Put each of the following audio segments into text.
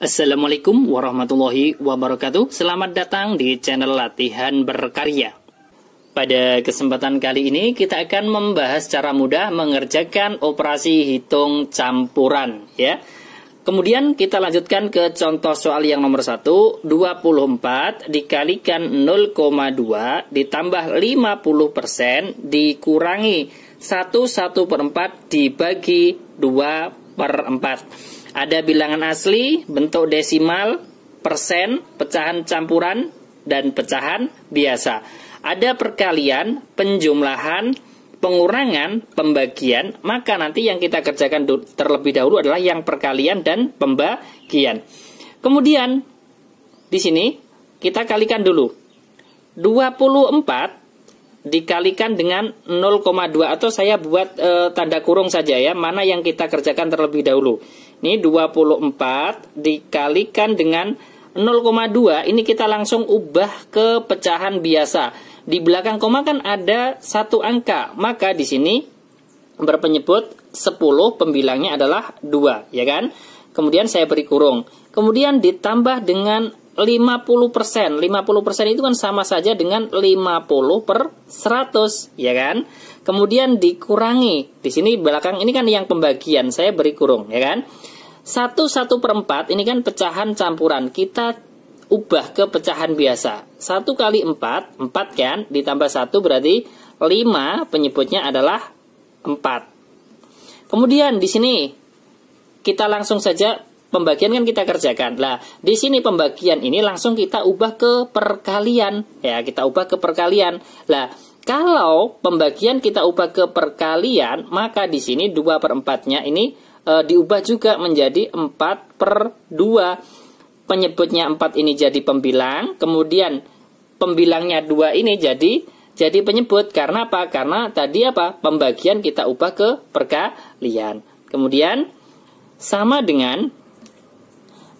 Assalamualaikum warahmatullahi wabarakatuh. Selamat datang di channel Latihan Berkarya. Pada kesempatan kali ini kita akan membahas cara mudah mengerjakan operasi hitung campuran ya. Kemudian kita lanjutkan ke contoh soal yang nomor 1. 24 dikalikan 0,2 ditambah 50% dikurangi 1/4 dibagi 2/4. Ada bilangan asli, bentuk desimal, persen, pecahan campuran, dan pecahan biasa. Ada perkalian, penjumlahan, pengurangan, pembagian. Maka nanti yang kita kerjakan terlebih dahulu adalah yang perkalian dan pembagian. Kemudian di sini kita kalikan dulu. 24 dikalikan dengan 0,2 atau saya buat tanda kurung saja ya. Mana yang kita kerjakan terlebih dahulu. Ini 24 dikalikan dengan 0,2. Ini kita langsung ubah ke pecahan biasa. Di belakang koma kan ada satu angka. Maka di sini berpenyebut 10, pembilangnya adalah 2, ya kan? Kemudian saya beri kurung. Kemudian ditambah dengan 50%. 50% itu kan sama saja dengan 50/100, ya kan? Kemudian dikurangi. Di sini belakang ini kan yang pembagian, saya beri kurung, ya kan? 1/4 ini kan pecahan campuran. Kita ubah ke pecahan biasa. 1 kali 4, 4 kan? Ditambah 1 berarti 5, penyebutnya adalah 4. Kemudian di sini kita langsung saja pembagian kan kita kerjakan. Lah, di sini pembagian ini langsung kita ubah ke perkalian. Ya, kita ubah ke perkalian. Lah, kalau pembagian kita ubah ke perkalian, maka di sini 2/4-nya ini diubah juga menjadi 4/2. Penyebutnya 4 ini jadi pembilang, kemudian pembilangnya 2 ini jadi penyebut. Karena apa? Karena tadi apa? Pembagian kita ubah ke perkalian. Kemudian sama dengan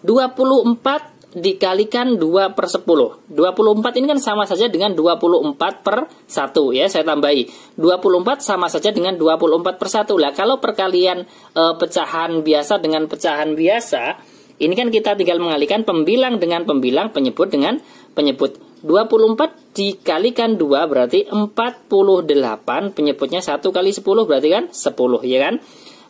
24 dikalikan 2/10. 24 ini kan sama saja dengan 24/1 ya, saya tambahi. 24 sama saja dengan 24/1. Lah kalau perkalian pecahan biasa dengan pecahan biasa, ini kan kita tinggal mengalihkan pembilang dengan pembilang, penyebut dengan penyebut. 24 dikalikan 2 berarti 48, penyebutnya 1 kali 10 berarti kan 10, ya kan?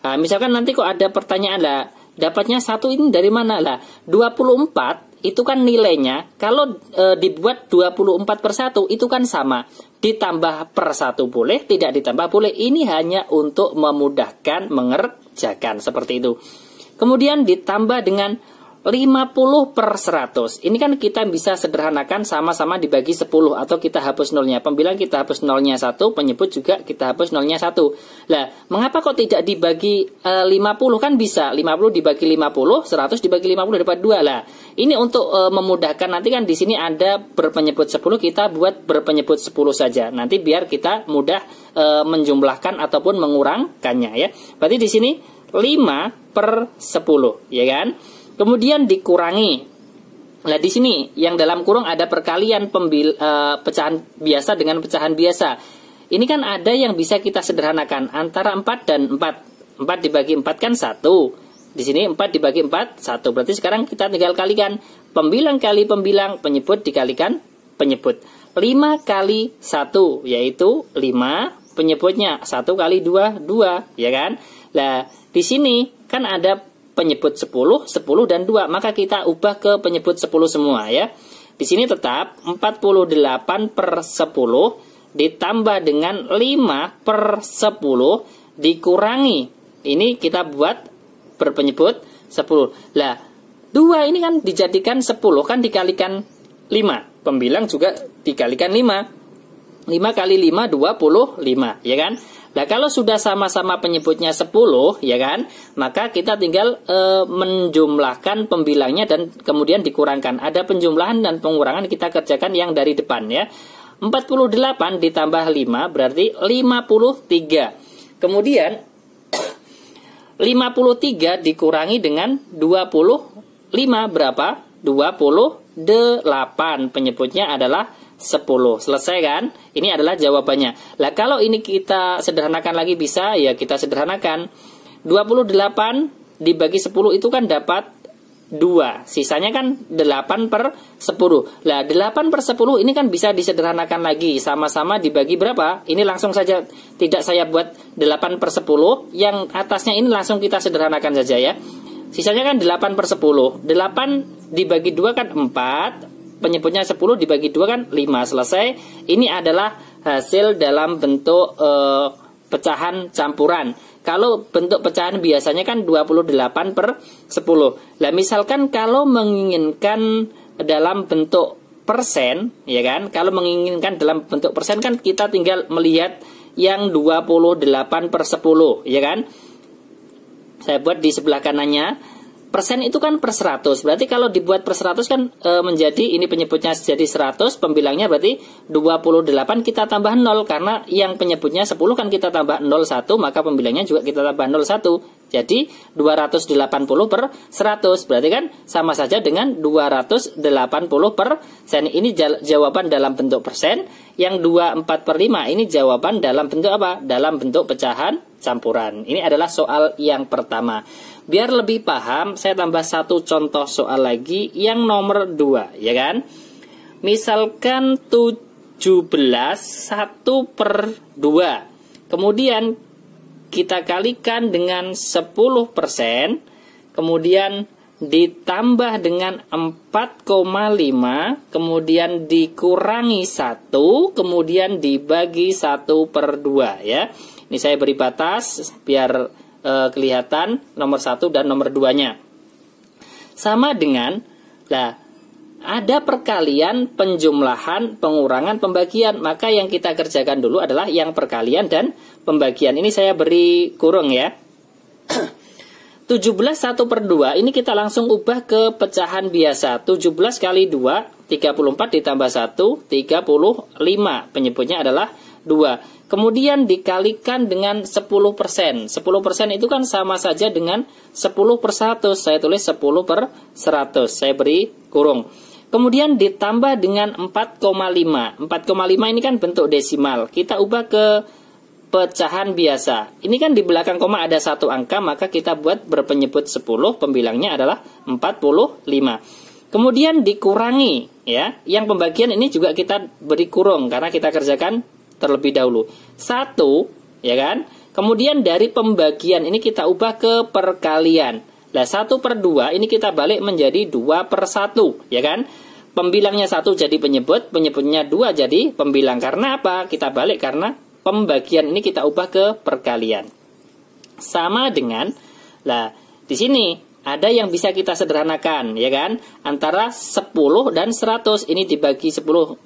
Nah, misalkan nanti kok ada pertanyaan lah, dapatnya 1 ini dari mana lah? 24 itu kan nilainya, kalau dibuat 24/1 itu kan sama. Ditambah per 1 boleh, tidak ditambah boleh. Ini hanya untuk memudahkan mengerjakan, seperti itu. Kemudian ditambah dengan 50/100. Ini kan kita bisa sederhanakan sama-sama dibagi 10 atau kita hapus nolnya. Pembilang kita hapus nolnya 1, penyebut juga kita hapus nolnya 1. Lah, mengapa kok tidak dibagi 50? Kan bisa 50 dibagi 50, 100 dibagi 50 dapat 2 lah. Ini untuk memudahkan, nanti kan di sini ada berpenyebut 10, kita buat berpenyebut 10 saja. Nanti biar kita mudah menjumlahkan ataupun mengurangkannya ya. Berarti di sini 5/10, ya kan? Kemudian dikurangi. Nah, di sini yang dalam kurung ada perkalian pecahan biasa dengan pecahan biasa. Ini kan ada yang bisa kita sederhanakan antara 4 dan 4. 4 dibagi 4 kan 1. Di sini 4 dibagi 4, 1. Berarti sekarang kita tinggal kalikan. Pembilang kali pembilang, penyebut dikalikan penyebut. 5 kali 1, yaitu 5. Penyebutnya 1 kali 2, 2. Ya kan? Nah, di sini kan ada penyebut 10, 10 dan 2, maka kita ubah ke penyebut 10 semua ya. Di sini tetap 48/10 ditambah dengan 5/10 dikurangi. Ini kita buat berpenyebut 10. Lah, 2 ini kan dijadikan 10 kan dikalikan 5. Pembilang juga dikalikan 5. 5 kali 5, 25, ya kan? Nah, kalau sudah sama-sama penyebutnya 10, ya kan? Maka kita tinggal menjumlahkan pembilangnya dan kemudian dikurangkan. Ada penjumlahan dan pengurangan, kita kerjakan yang dari depan ya. 48 ditambah 5 berarti 53. Kemudian 53 dikurangi dengan 25 berapa? 28. Penyebutnya adalah 10. Selesai kan? Ini adalah jawabannya. Lah kalau ini kita sederhanakan lagi bisa, ya kita sederhanakan. 28 dibagi 10 itu kan dapat 2. Sisanya kan 8/10. Lah 8/10 ini kan bisa disederhanakan lagi. Sama-sama dibagi berapa? Ini langsung saja, tidak saya buat 8/10. Yang atasnya ini langsung kita sederhanakan saja ya. Sisanya kan 8/10. 8 dibagi 2 kan 4. Penyebutnya 10 dibagi 2 kan 5. Selesai. Ini adalah hasil dalam bentuk pecahan campuran. Kalau bentuk pecahan biasanya kan 28/10. Lah misalkan kalau menginginkan dalam bentuk persen, ya kan? Kalau menginginkan dalam bentuk persen kan kita tinggal melihat yang 28/10, ya kan? Saya buat di sebelah kanannya. Persen itu kan per 100. Berarti kalau dibuat per 100 kan menjadi, ini penyebutnya jadi 100, pembilangnya berarti 28 kita tambah 0. Karena yang penyebutnya 10 kan kita tambah 01, maka pembilangnya juga kita tambah 01. Jadi 280/100. Berarti kan sama saja dengan 280%. Ini jawaban dalam bentuk persen. Yang 24/5 ini jawaban dalam bentuk apa? Dalam bentuk pecahan campuran. Ini adalah soal yang pertama. Biar lebih paham, saya tambah satu contoh soal lagi yang nomor 2, ya kan? Misalkan 17 1/2. Kemudian kita kalikan dengan 10%, kemudian ditambah dengan 4,5, kemudian dikurangi 1, kemudian dibagi 1/2 ya. Ini saya beri batas biar kelihatan nomor 1 dan nomor 2-nya. Sama dengan, ada perkalian, penjumlahan, pengurangan, pembagian. Maka yang kita kerjakan dulu adalah yang perkalian dan pembagian. Ini saya beri kurung ya. 17 1/2 ini kita langsung ubah ke pecahan biasa. 17 kali 2, 34 ditambah 1, 35. Penyebutnya adalah 2. Kemudian dikalikan dengan 10%. 10% itu kan sama saja dengan 10/100. Saya tulis 10/100. Saya beri kurung. Kemudian ditambah dengan 4,5. 4,5 ini kan bentuk desimal. Kita ubah ke pecahan biasa. Ini kan di belakang koma ada satu angka, maka kita buat berpenyebut 10. Pembilangnya adalah 45. Kemudian dikurangi ya. Yang pembagian ini juga kita beri kurung karena kita kerjakan terlebih dahulu 1, ya kan? Kemudian dari pembagian ini kita ubah ke perkalian. Nah 1/2 ini kita balik menjadi 2/1, ya kan? Pembilangnya 1 jadi penyebut, penyebutnya 2 jadi pembilang. Karena apa? Kita balik karena pembagian ini kita ubah ke perkalian. Sama dengan, di sini ada yang bisa kita sederhanakan, ya kan? Antara 10 dan 100 ini dibagi 10.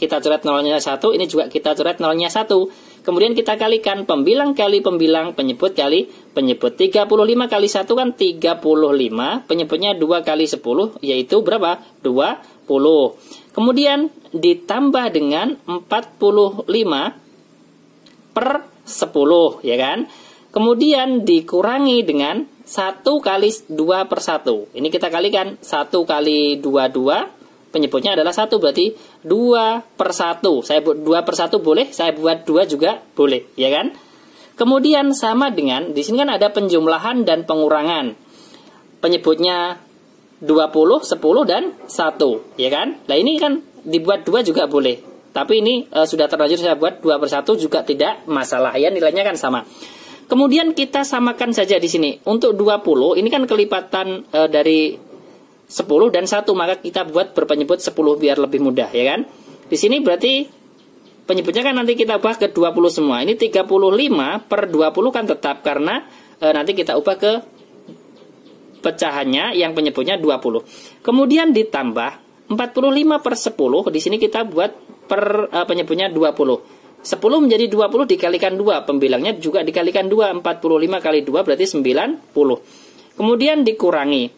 Kita coret nolnya 1, ini juga kita coret nolnya 1. Kemudian kita kalikan pembilang kali pembilang, penyebut kali penyebut. 35 kali 1 kan 35, penyebutnya 2 kali 10, yaitu berapa? 20. Kemudian ditambah dengan 45/10, ya kan? Kemudian dikurangi dengan 1 kali 2/1. Ini kita kalikan 1 kali 2, penyebutnya adalah 1, berarti 2/1. Saya buat 2/1 boleh, saya buat 2 juga boleh, ya kan? Kemudian sama dengan, di sini kan ada penjumlahan dan pengurangan. Penyebutnya 20, 10, dan 1, ya kan? Nah ini kan dibuat 2 juga boleh. Tapi ini sudah terlanjur saya buat 2/1 juga tidak masalah, ya nilainya kan sama. Kemudian kita samakan saja di sini. Untuk 20, ini kan kelipatan dari 10 dan 1, maka kita buat berpenyebut 10 biar lebih mudah, ya kan? Di sini berarti penyebutnya kan nanti kita ubah ke 20 semua. Ini 35/20 kan tetap karena nanti kita ubah ke pecahannya yang penyebutnya 20. Kemudian ditambah 45/10, di sini kita buat penyebutnya 20. 10 menjadi 20 dikalikan 2, pembilangnya juga dikalikan 2. 45 kali 2 berarti 90. Kemudian dikurangi.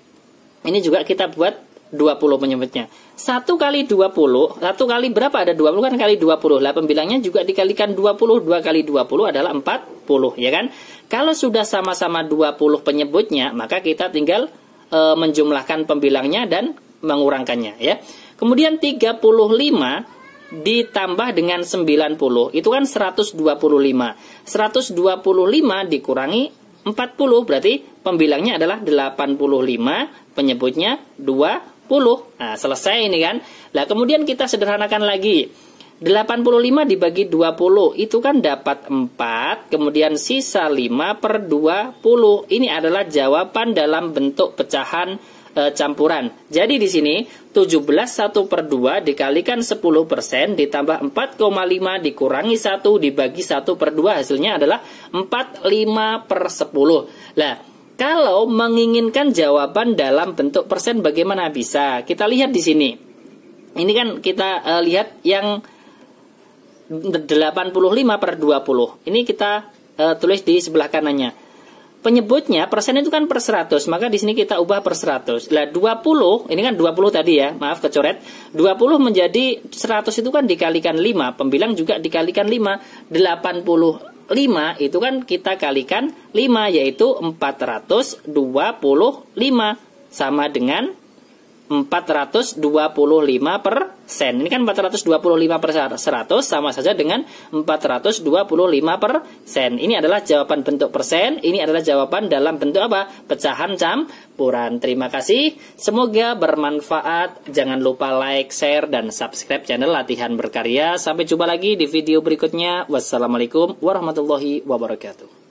Ini juga kita buat 20 penyebutnya. 1 kali 20, 1 kali berapa? Ada 20 kan kali 20. Lah pembilangnya juga dikalikan 20. 2 kali 20 adalah 40, ya kan? Kalau sudah sama-sama 20 penyebutnya, maka kita tinggal menjumlahkan pembilangnya dan mengurangkannya, ya. Kemudian 35 ditambah dengan 90, itu kan 125. 125 dikurangi 40, berarti pembilangnya adalah 85, penyebutnya 20. Nah, selesai ini kan. Nah, kemudian kita sederhanakan lagi. 85 dibagi 20 itu kan dapat 4, kemudian sisa 5 per 20. Ini adalah jawaban dalam bentuk pecahan campuran. Jadi di sini 17 1 per 2 dikalikan 10% ditambah 4,5 dikurangi 1 dibagi 1 per 2 hasilnya adalah 45 per 10. Nah, kalau menginginkan jawaban dalam bentuk persen bagaimana bisa? Kita lihat di sini. Ini kan kita lihat yang 85 per 20. Ini kita tulis di sebelah kanannya. Penyebutnya persen itu kan per 100, maka di sini kita ubah per 100. Lah 20, ini kan 20 tadi ya, maaf kecoret. 20 menjadi 100 itu kan dikalikan 5, pembilang juga dikalikan 5. 85 itu kan kita kalikan 5, yaitu 425 sama dengan 425 persen. Ini kan 425 per 100 sama saja dengan 425 persen. Ini adalah jawaban bentuk persen. Ini adalah jawaban dalam bentuk apa? Pecahan campuran. Terima kasih. Semoga bermanfaat. Jangan lupa like, share, dan subscribe channel Latihan Berkarya. Sampai jumpa lagi di video berikutnya. Wassalamualaikum warahmatullahi wabarakatuh.